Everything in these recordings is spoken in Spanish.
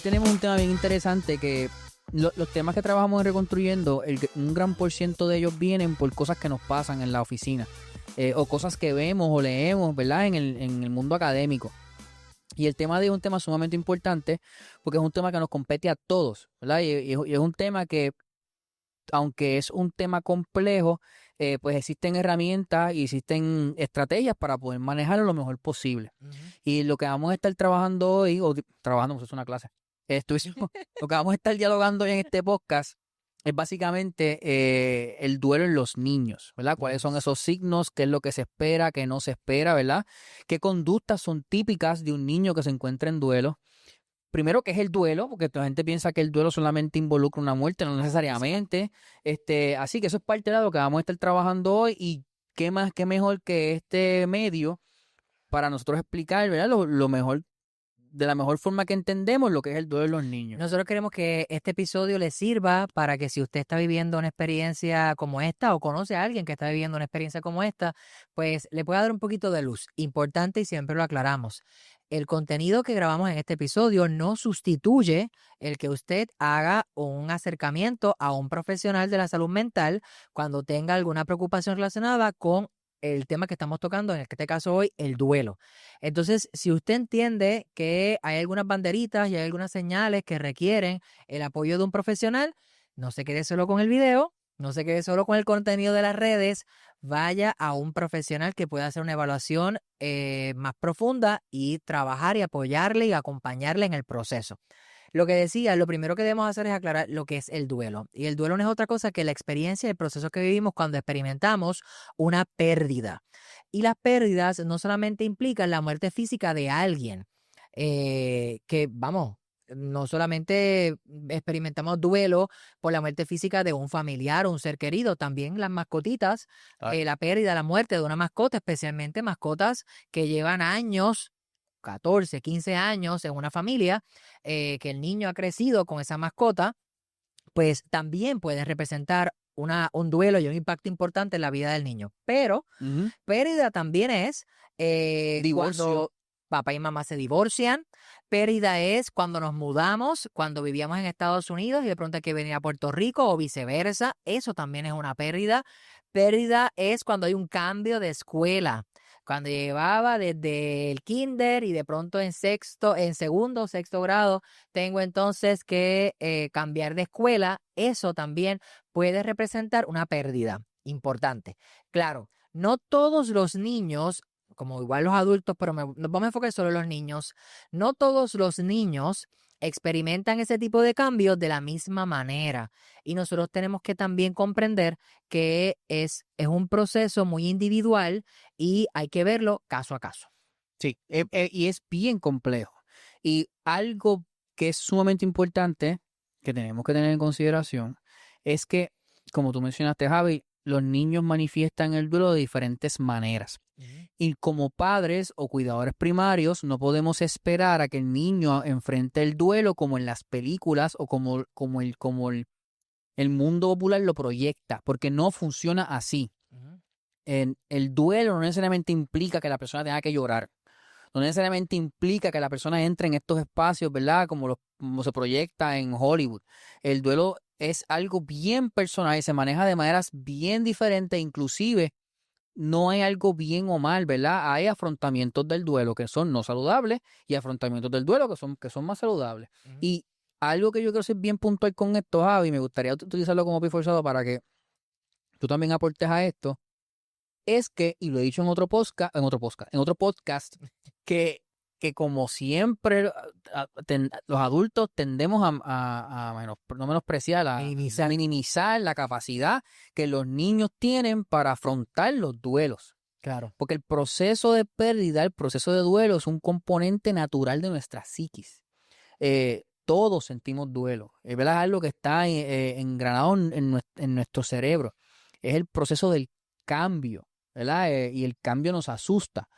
tenemos un tema bien interesante que los temas que trabajamos en Reconstruyendo, un gran por ciento de ellos vienen por cosas que nos pasan en la oficina o cosas que vemos o leemos, ¿verdad? En el mundo académico. Y el tema de hoy es un tema sumamente importante porque es un tema que nos compete a todos, ¿verdad? Y es un tema que, aunque es un tema complejo, pues existen herramientas y existen estrategias para poder manejarlo lo mejor posible. Uh-huh. Y lo que vamos a estar trabajando hoy, trabajando, pues es una clase, lo que vamos a estar dialogando hoy en este podcast es básicamente el duelo en los niños, ¿verdad? ¿Cuáles son esos signos? ¿Qué es lo que se espera? ¿Qué no se espera? ¿Verdad? ¿Qué conductas son típicas de un niño que se encuentra en duelo? Primero, ¿qué es el duelo? Porque la gente piensa que el duelo solamente involucra una muerte, no necesariamente. Así que eso es parte de lo que vamos a estar trabajando hoy. Y qué más, qué mejor que este medio para nosotros explicar, ¿verdad? Lo mejor, de la mejor forma que entendemos lo que es el duelo de los niños. Nosotros queremos que este episodio le sirva para que si usted está viviendo una experiencia como esta o conoce a alguien que está viviendo una experiencia como esta, pues le pueda dar un poquito de luz. Importante, y siempre lo aclaramos. El contenido que grabamos en este episodio no sustituye el que usted haga un acercamiento a un profesional de la salud mental cuando tenga alguna preocupación relacionada con el tema que estamos tocando, en este caso hoy, el duelo. Entonces, si usted entiende que hay algunas banderitas y hay algunas señales que requieren el apoyo de un profesional, no se quede solo con el video, no se quede solo con el contenido de las redes, vaya a un profesional que pueda hacer una evaluación más profunda y trabajar y apoyarle y acompañarle en el proceso. Lo que decía, lo primero que debemos hacer es aclarar lo que es el duelo. Y el duelo no es otra cosa que la experiencia y el proceso que vivimos cuando experimentamos una pérdida. Y las pérdidas no solamente implican la muerte física de alguien, no solamente experimentamos duelo por la muerte física de un familiar o un ser querido, también las mascotitas, la pérdida, la muerte de una mascota, especialmente mascotas que llevan años, 14, 15 años en una familia, que el niño ha crecido con esa mascota, pues también puede representar un duelo y un impacto importante en la vida del niño. Pero pérdida también es cuando papá y mamá se divorcian. Pérdida es cuando nos mudamos, cuando vivíamos en Estados Unidos y de pronto hay que venir a Puerto Rico o viceversa. Eso también es una pérdida. Pérdida es cuando hay un cambio de escuela. Cuando llevaba desde el kinder y de pronto en segundo o sexto grado, tengo entonces que cambiar de escuela. Eso también puede representar una pérdida importante. Claro, no todos los niños, como igual los adultos, pero nos vamos a enfocar solo en los niños, no todos los niños experimentan ese tipo de cambios de la misma manera. Y nosotros tenemos que también comprender que es un proceso muy individual y hay que verlo caso a caso. Sí, y es bien complejo. Y algo que es sumamente importante que tenemos que tener en consideración es que, como tú mencionaste, Javi, los niños manifiestan el duelo de diferentes maneras. Y como padres o cuidadores primarios no podemos esperar a que el niño enfrente el duelo como en las películas o como el mundo popular lo proyecta, porque no funciona así. El duelo no necesariamente implica que la persona tenga que llorar. No necesariamente implica que la persona entre en estos espacios, ¿verdad? Como se proyecta en Hollywood. El duelo es algo bien personal y se maneja de maneras bien diferentes, inclusive no hay algo bien o mal, ¿verdad? Hay afrontamientos del duelo que son no saludables y afrontamientos del duelo que son más saludables. Y algo que yo quiero ser bien puntual con esto, Javi, me gustaría utilizarlo como pie forzado para que tú también aportes a esto, es que, y lo he dicho en otro podcast, que como siempre los adultos tendemos a no menospreciar, a minimizar la capacidad que los niños tienen para afrontar los duelos. Claro. Porque el proceso de pérdida, el proceso de duelo es un componente natural de nuestra psiquis. Todos sentimos duelo. Es verdad, es algo que está engranado en nuestro cerebro. Es el proceso del cambio, ¿verdad? Y el cambio nos asusta.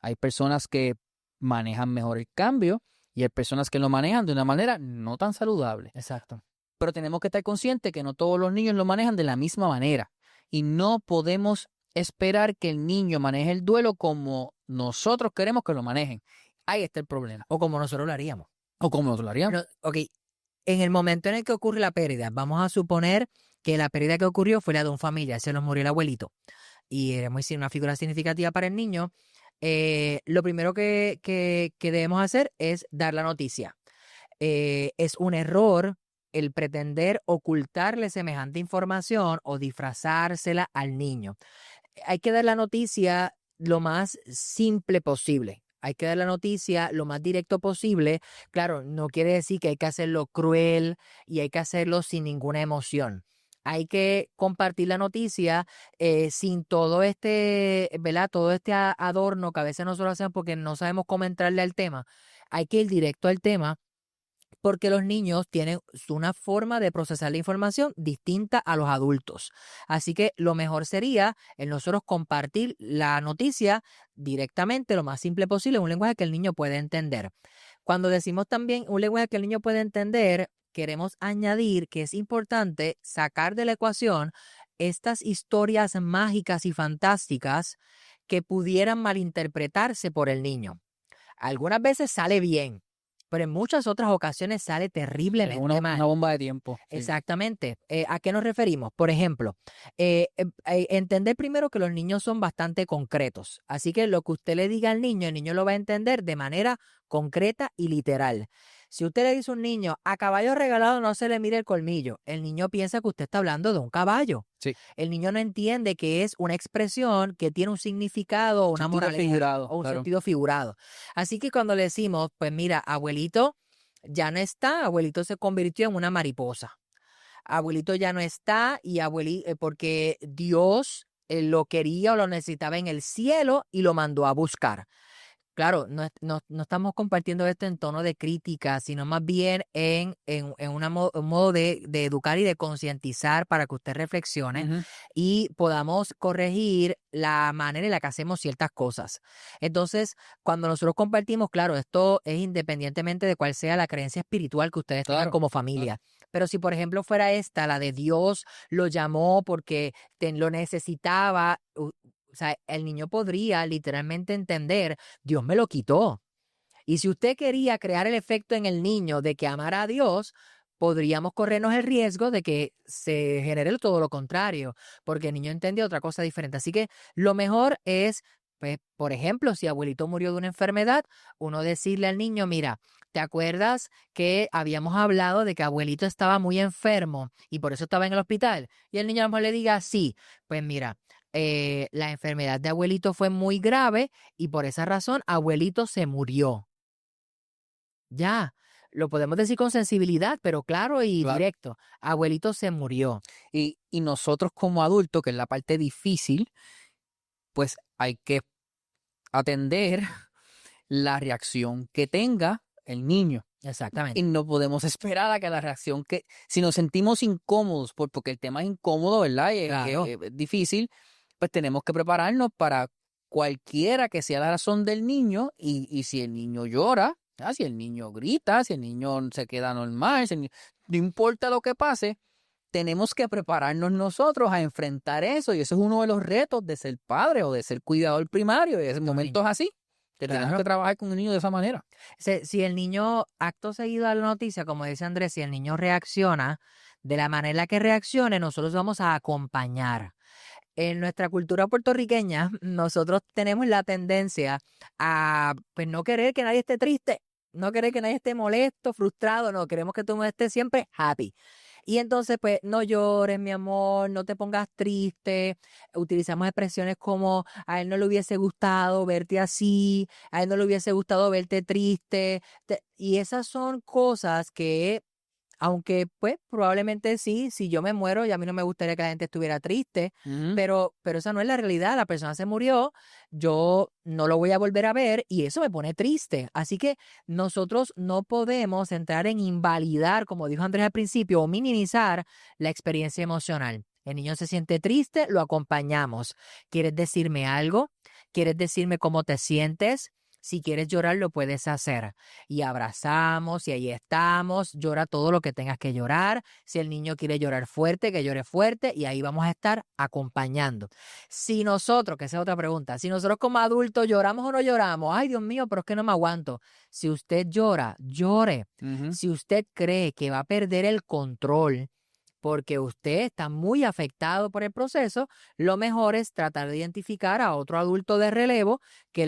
Hay personas que manejan mejor el cambio y hay personas que lo manejan de una manera no tan saludable. Exacto. Pero tenemos que estar conscientes que no todos los niños lo manejan de la misma manera y no podemos esperar que el niño maneje el duelo como nosotros queremos que lo manejen. Ahí está el problema. O como nosotros lo haríamos. ¿O cómo nosotros lo haríamos? Ok, en el momento en el que ocurre la pérdida, vamos a suponer que la pérdida que ocurrió fue la de un familiar, se nos murió el abuelito y era una figura significativa para el niño. Lo primero que debemos hacer es dar la noticia. Es un error el pretender ocultarle semejante información o disfrazársela al niño. Hay que dar la noticia lo más simple posible. Hay que dar la noticia lo más directo posible. Claro, no quiere decir que hay que hacerlo cruel y hay que hacerlo sin ninguna emoción. Hay que compartir la noticia sin todo este, ¿verdad? Todo este adorno que a veces nosotros hacemos porque no sabemos cómo entrarle al tema. Hay que ir directo al tema porque los niños tienen una forma de procesar la información distinta a los adultos. Así que lo mejor sería el nosotros compartir la noticia directamente, lo más simple posible, en un lenguaje que el niño pueda entender. Cuando decimos también un lenguaje que el niño puede entender, queremos añadir que es importante sacar de la ecuación estas historias mágicas y fantásticas que pudieran malinterpretarse por el niño. Algunas veces sale bien, pero en muchas otras ocasiones sale Es terriblemente mal. una bomba de tiempo. Sí. Exactamente. ¿A qué nos referimos? Por ejemplo, entender primero que los niños son bastante concretos. Así que lo que usted le diga al niño, el niño lo va a entender de manera concreta y literal. Si usted le dice a un niño, a caballo regalado no se le mire el colmillo, el niño piensa que usted está hablando de un caballo. Sí. El niño no entiende que es una expresión que tiene un significado o una Sentido moraleja figurado, o un claro. sentido figurado. Así que cuando le decimos, pues mira, abuelito ya no está, abuelito se convirtió en una mariposa. Abuelito ya no está y porque Dios lo quería o lo necesitaba en el cielo y lo mandó a buscar. Claro, no estamos compartiendo esto en tono de crítica, sino más bien en un modo de educar y de concientizar para que usted reflexione y podamos corregir la manera en la que hacemos ciertas cosas. Entonces, cuando nosotros compartimos, claro, esto es independientemente de cuál sea la creencia espiritual que ustedes tengan como familia. Pero si, por ejemplo, fuera esta, la de Dios lo llamó porque lo necesitaba, o sea, el niño podría literalmente entender, Dios me lo quitó. Y si usted quería crear el efecto en el niño de que amara a Dios, podríamos corrernos el riesgo de que se genere todo lo contrario, porque el niño entendió otra cosa diferente. Así que lo mejor es, pues, por ejemplo, si abuelito murió de una enfermedad, uno decirle al niño, mira, ¿te acuerdas que habíamos hablado de que abuelito estaba muy enfermo y por eso estaba en el hospital? Y el niño a lo mejor le diga, sí, pues mira, la enfermedad de abuelito fue muy grave y por esa razón abuelito se murió. Ya, lo podemos decir con sensibilidad, pero claro y directo. Abuelito se murió. Y nosotros como adultos, que es la parte difícil, pues hay que atender la reacción que tenga el niño. Exactamente. Y no podemos esperar a que la reacción que... Si nos sentimos incómodos, porque el tema es incómodo, ¿verdad? Y Claro. es difícil, pues tenemos que prepararnos para cualquiera que sea la razón del niño y si el niño llora, si el niño grita, si el niño se queda normal, no importa lo que pase, tenemos que prepararnos nosotros a enfrentar eso y eso es uno de los retos de ser padre o de ser cuidador primario y en momentos así. Que tenemos que trabajar con un niño de esa manera. Si el niño, acto seguido a la noticia, como dice Andrés, si el niño reacciona de la manera en la que reaccione, nosotros vamos a acompañar. En nuestra cultura puertorriqueña, nosotros tenemos la tendencia a pues, no querer que nadie esté triste, no querer que nadie esté molesto, frustrado, no, queremos que todo el mundo esté siempre happy. Y entonces, pues, no llores, mi amor, no te pongas triste. Utilizamos expresiones como a él no le hubiese gustado verte así, a él no le hubiese gustado verte triste. Y esas son cosas que, aunque pues probablemente sí, si yo me muero y a mí no me gustaría que la gente estuviera triste, pero esa no es la realidad, la persona se murió, yo no lo voy a volver a ver y eso me pone triste. Así que nosotros no podemos entrar en invalidar, como dijo Andrés al principio, o minimizar la experiencia emocional. El niño se siente triste, lo acompañamos. ¿Quieres decirme algo? ¿Quieres decirme cómo te sientes? Si quieres llorar, lo puedes hacer. Y abrazamos y ahí estamos. Llora todo lo que tengas que llorar. Si el niño quiere llorar fuerte, que llore fuerte. Y ahí vamos a estar acompañando. Si nosotros, que esa es otra pregunta, si nosotros como adultos lloramos o no lloramos, ay Dios mío, pero es que no me aguanto. Si usted llora, llore. Ujú. Si usted cree que va a perder el control porque usted está muy afectado por el proceso, lo mejor es tratar de identificar a otro adulto de relevo que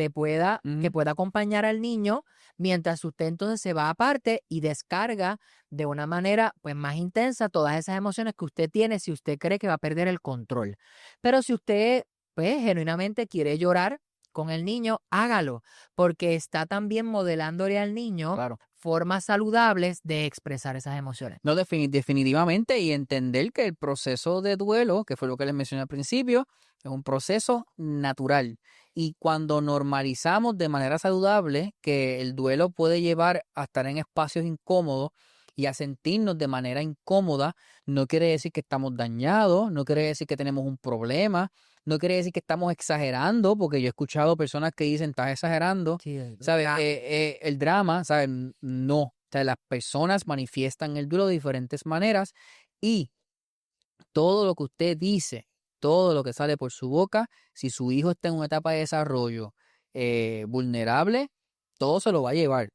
Ujú. pueda acompañar al niño mientras usted entonces se va aparte y descarga de una manera pues más intensa todas esas emociones que usted tiene si usted cree que va a perder el control. Pero si usted pues genuinamente quiere llorar con el niño, hágalo, porque está también modelándole al niño Claro. formas saludables de expresar esas emociones. No, definitivamente, y entender que el proceso de duelo, que fue lo que les mencioné al principio, es un proceso natural. Y cuando normalizamos de manera saludable que el duelo puede llevar a estar en espacios incómodos y a sentirnos de manera incómoda, no quiere decir que estamos dañados, no quiere decir que tenemos un problema, no quiere decir que estamos exagerando, porque yo he escuchado personas que dicen, estás exagerando, Sí, ¿sabes? El drama, ¿sabes? No. O sea, las personas manifiestan el duelo de diferentes maneras y todo lo que usted dice, todo lo que sale por su boca, si su hijo está en una etapa de desarrollo vulnerable, todo se lo va a llevar,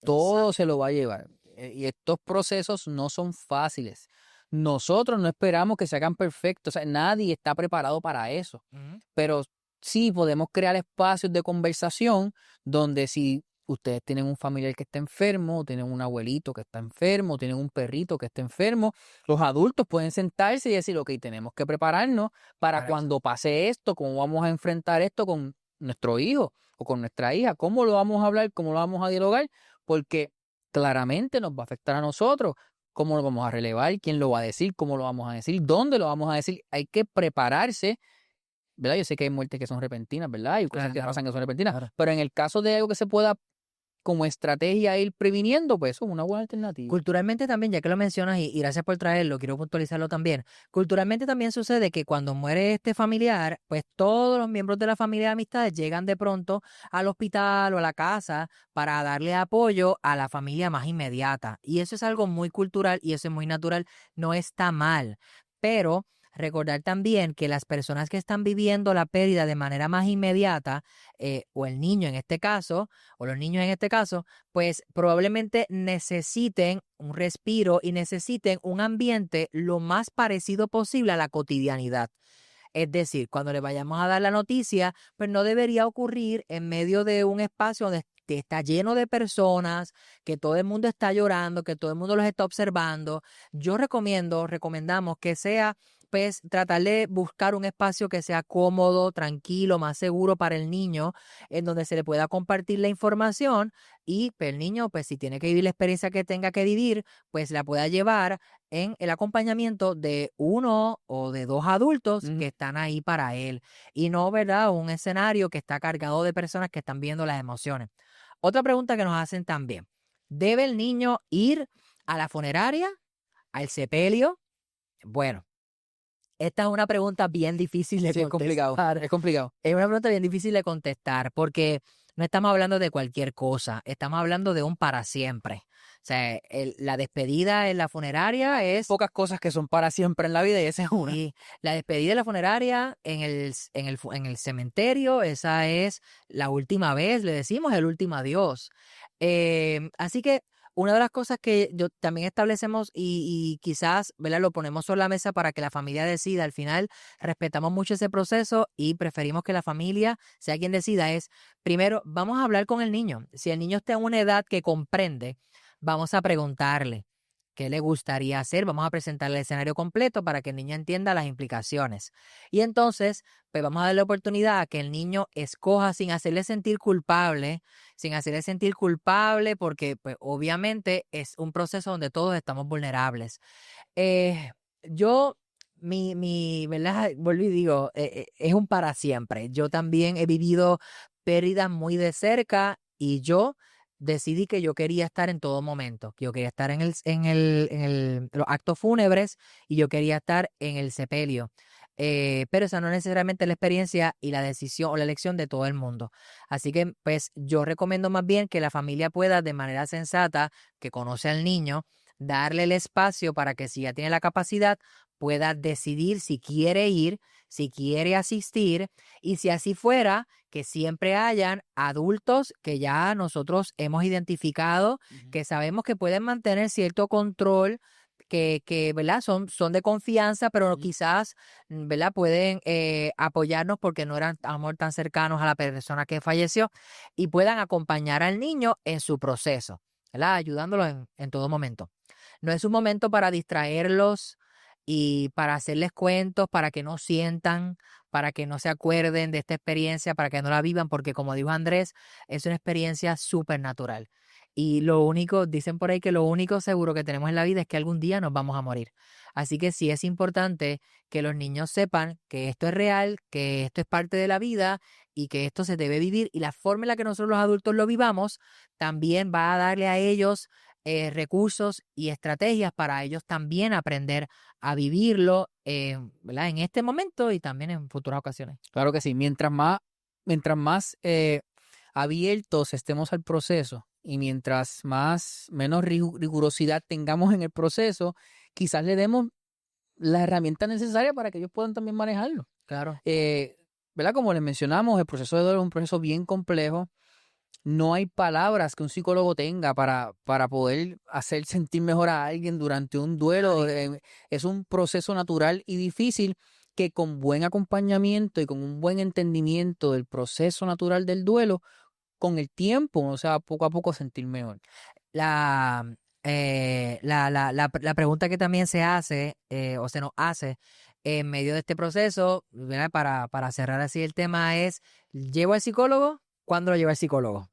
todo se lo va a llevar. Y estos procesos no son fáciles. Nosotros no esperamos que se hagan perfectos, o sea, nadie está preparado para eso, Ujú. pero sí podemos crear espacios de conversación donde si ustedes tienen un familiar que está enfermo, tienen un abuelito que está enfermo, tienen un perrito que está enfermo, los adultos pueden sentarse y decir, ok, tenemos que prepararnos para Para cuando pase esto, cómo vamos a enfrentar esto con nuestro hijo o con nuestra hija, cómo lo vamos a hablar, cómo lo vamos a dialogar, porque claramente nos va a afectar a nosotros, cómo lo vamos a relevar, quién lo va a decir, cómo lo vamos a decir, dónde lo vamos a decir, hay que prepararse, ¿verdad? Yo sé que hay muertes que son repentinas, ¿verdad? Hay cosas que Claro, pasan que son repentinas, claro. pero en el caso de algo que se pueda como estrategia ir previniendo, pues eso es una buena alternativa. Culturalmente también, ya que lo mencionas y gracias por traerlo, quiero puntualizarlo también. Culturalmente también sucede que cuando muere este familiar, pues todos los miembros de la familia de amistades llegan de pronto al hospital o a la casa para darle apoyo a la familia más inmediata. Y eso es algo muy cultural y eso es muy natural, no está mal. Pero recordar también que las personas que están viviendo la pérdida de manera más inmediata, o el niño en este caso, o los niños en este caso, pues probablemente necesiten un respiro y necesiten un ambiente lo más parecido posible a la cotidianidad. Es decir, cuando le vayamos a dar la noticia, pues no debería ocurrir en medio de un espacio donde está lleno de personas, que todo el mundo está llorando, que todo el mundo los está observando. Recomendamos que sea, pues, tratar de buscar un espacio que sea cómodo, tranquilo, más seguro para el niño, en donde se le pueda compartir la información y pues, el niño, pues, si tiene que vivir la experiencia que tenga que vivir, pues la pueda llevar en el acompañamiento de uno o de dos adultos Ujú. que están ahí para él y no, ¿verdad? Un escenario que está cargado de personas que están viendo las emociones. Otra pregunta que nos hacen también, ¿debe el niño ir a la funeraria, al sepelio? Bueno, esta es una pregunta bien difícil de Sí, es complicado, contestar. es complicado. Es una pregunta bien difícil de contestar porque no estamos hablando de cualquier cosa, estamos hablando de un para siempre. O sea, la despedida en la funeraria es, Pocas cosas que son para siempre en la vida y esa es una. y la despedida en la funeraria en el cementerio, esa es la última vez, le decimos el último adiós. Así que una de las cosas que yo también establecemos y quizás, ¿verdad? Lo ponemos sobre la mesa para que la familia decida. Al final, respetamos mucho ese proceso y preferimos que la familia sea quien decida. Es, primero, vamos a hablar con el niño. Si el niño está en una edad que comprende, vamos a preguntarle qué le gustaría hacer. Vamos a presentarle el escenario completo para que el niño entienda las implicaciones. Y entonces, pues vamos a darle la oportunidad a que el niño escoja sin hacerle sentir culpable, porque pues obviamente es un proceso donde todos estamos vulnerables. Eh, yo, ¿verdad? Vuelvo y digo, es un para siempre. Yo también he vivido pérdidas muy de cerca y yo decidí que yo quería estar en todo momento, que yo quería estar en los actos fúnebres y yo quería estar en el sepelio. pero esa no es necesariamente la experiencia y la decisión o la elección de todo el mundo. Así que pues yo recomiendo más bien que la familia pueda de manera sensata, que conoce al niño, darle el espacio para que si ya tiene la capacidad, pueda decidir si quiere ir, si quiere asistir, y si así fuera, que siempre hayan adultos que ya nosotros hemos identificado, que sabemos que pueden mantener cierto control, que ¿verdad? Son de confianza, pero quizás, ¿verdad? Pueden apoyarnos porque no eran a lo mejor tan cercanos a la persona que falleció y puedan acompañar al niño en su proceso, ¿verdad? Ayudándolo en todo momento. No es un momento para distraerlos y para hacerles cuentos, para que no sientan, para que no se acuerden de esta experiencia, para que no la vivan, porque como dijo Andrés, es una experiencia súper natural. Y lo único, dicen por ahí que lo único seguro que tenemos en la vida es que algún día nos vamos a morir. Así que sí es importante que los niños sepan que esto es real, que esto es parte de la vida y que esto se debe vivir. Y la forma en la que nosotros los adultos lo vivamos también va a darle a ellos recursos y estrategias para ellos también aprender a vivirlo, ¿verdad? En este momento y también en futuras ocasiones. Claro que sí, mientras más abiertos estemos al proceso y menos rigurosidad tengamos en el proceso, quizás le demos la herramienta necesaria para que ellos puedan también manejarlo. Claro. ¿Verdad? Como les mencionamos, el proceso de duelo es un proceso bien complejo. No hay palabras que un psicólogo tenga para poder hacer sentir mejor a alguien durante un duelo. Es un proceso natural y difícil que con buen acompañamiento y con un buen entendimiento del proceso natural del duelo, con el tiempo, o sea, poco a poco sentir mejor. La pregunta que también se hace o se nos hace en medio de este proceso, ¿verdad? Para cerrar así el tema es, ¿llevo al psicólogo? ¿Cuándo lo llevo al psicólogo?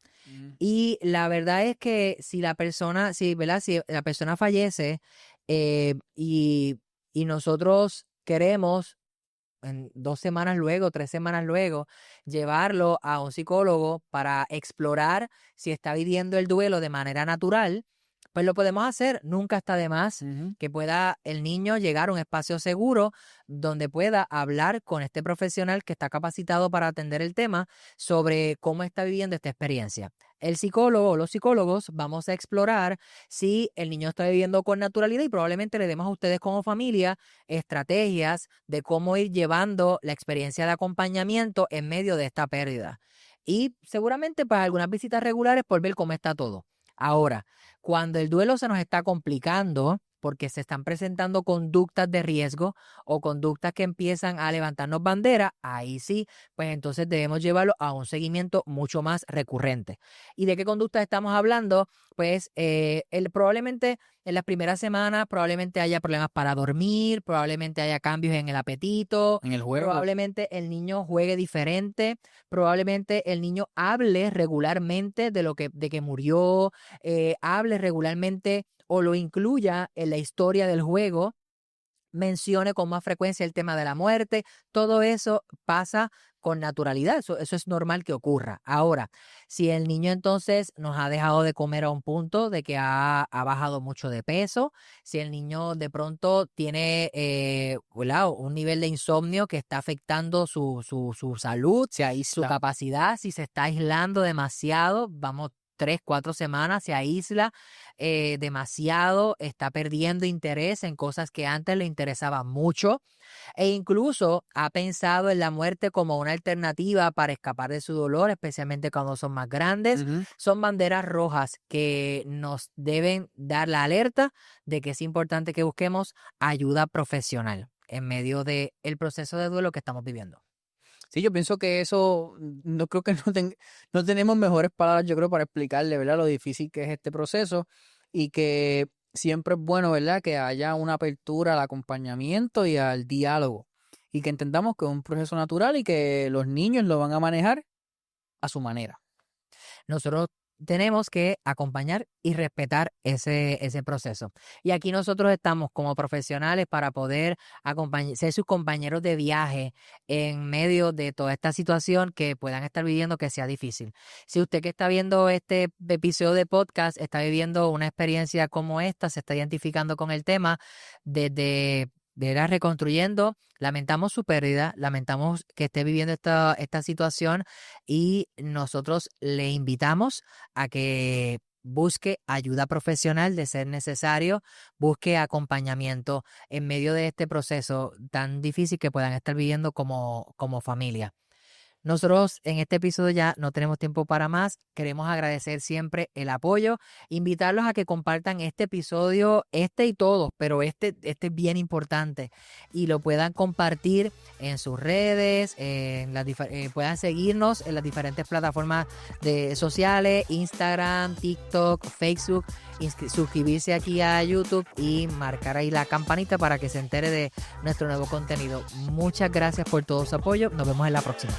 Y la verdad es que si la persona, ¿verdad? Si la persona fallece y nosotros queremos en 2 semanas luego, 3 semanas luego, llevarlo a un psicólogo para explorar si está viviendo el duelo de manera natural, pues lo podemos hacer. Nunca está de más que pueda el niño llegar a un espacio seguro donde pueda hablar con este profesional que está capacitado para atender el tema sobre cómo está viviendo esta experiencia. El psicólogo o los psicólogos vamos a explorar si el niño está viviendo con naturalidad y probablemente le demos a ustedes como familia estrategias de cómo ir llevando la experiencia de acompañamiento en medio de esta pérdida. Y seguramente pues algunas visitas regulares por ver cómo está todo. Ahora, cuando el duelo se nos está complicando porque se están presentando conductas de riesgo o conductas que empiezan a levantarnos bandera, ahí sí, pues entonces debemos llevarlo a un seguimiento mucho más recurrente. ¿Y de qué conductas estamos hablando? Pues probablemente en las primeras semanas probablemente haya problemas para dormir, probablemente haya cambios en el apetito, En el juego. probablemente el niño juegue diferente, probablemente el niño hable regularmente de que murió, hable regularmente o lo incluya en la historia del juego, mencione con más frecuencia el tema de la muerte. Todo eso pasa con naturalidad, eso es normal que ocurra. Ahora, si el niño entonces nos ha dejado de comer a un punto de que ha bajado mucho de peso, si el niño de pronto tiene un nivel de insomnio que está afectando su salud, su capacidad, si se está aislando demasiado, vamos 3, 4 semanas, se aísla demasiado, está perdiendo interés en cosas que antes le interesaban mucho e incluso ha pensado en la muerte como una alternativa para escapar de su dolor, especialmente cuando son más grandes. Son banderas rojas que nos deben dar la alerta de que es importante que busquemos ayuda profesional en medio del proceso de duelo que estamos viviendo. Sí, yo pienso que eso, no creo que no tenemos mejores palabras, yo creo, para explicarle, ¿verdad?, lo difícil que es este proceso y que siempre es bueno, ¿verdad?, que haya una apertura al acompañamiento y al diálogo y que entendamos que es un proceso natural y que los niños lo van a manejar a su manera. Nosotros tenemos que acompañar y respetar ese proceso. Y aquí nosotros estamos como profesionales para poder ser sus compañeros de viaje en medio de toda esta situación que puedan estar viviendo que sea difícil. Si usted que está viendo este episodio de podcast está viviendo una experiencia como esta, se está identificando con el tema desde de la Reconstruyendo. Lamentamos su pérdida, lamentamos que esté viviendo esta situación y nosotros le invitamos a que busque ayuda profesional de ser necesario, busque acompañamiento en medio de este proceso tan difícil que puedan estar viviendo como familia. Nosotros en este episodio ya no tenemos tiempo para más. Queremos agradecer siempre el apoyo, invitarlos a que compartan este episodio, y todos, pero este es bien importante y lo puedan compartir en sus redes, puedan seguirnos en las diferentes plataformas sociales, Instagram, TikTok, Facebook, suscribirse aquí a YouTube y marcar ahí la campanita para que se entere de nuestro nuevo contenido. Muchas gracias por todo su apoyo. Nos vemos en la próxima.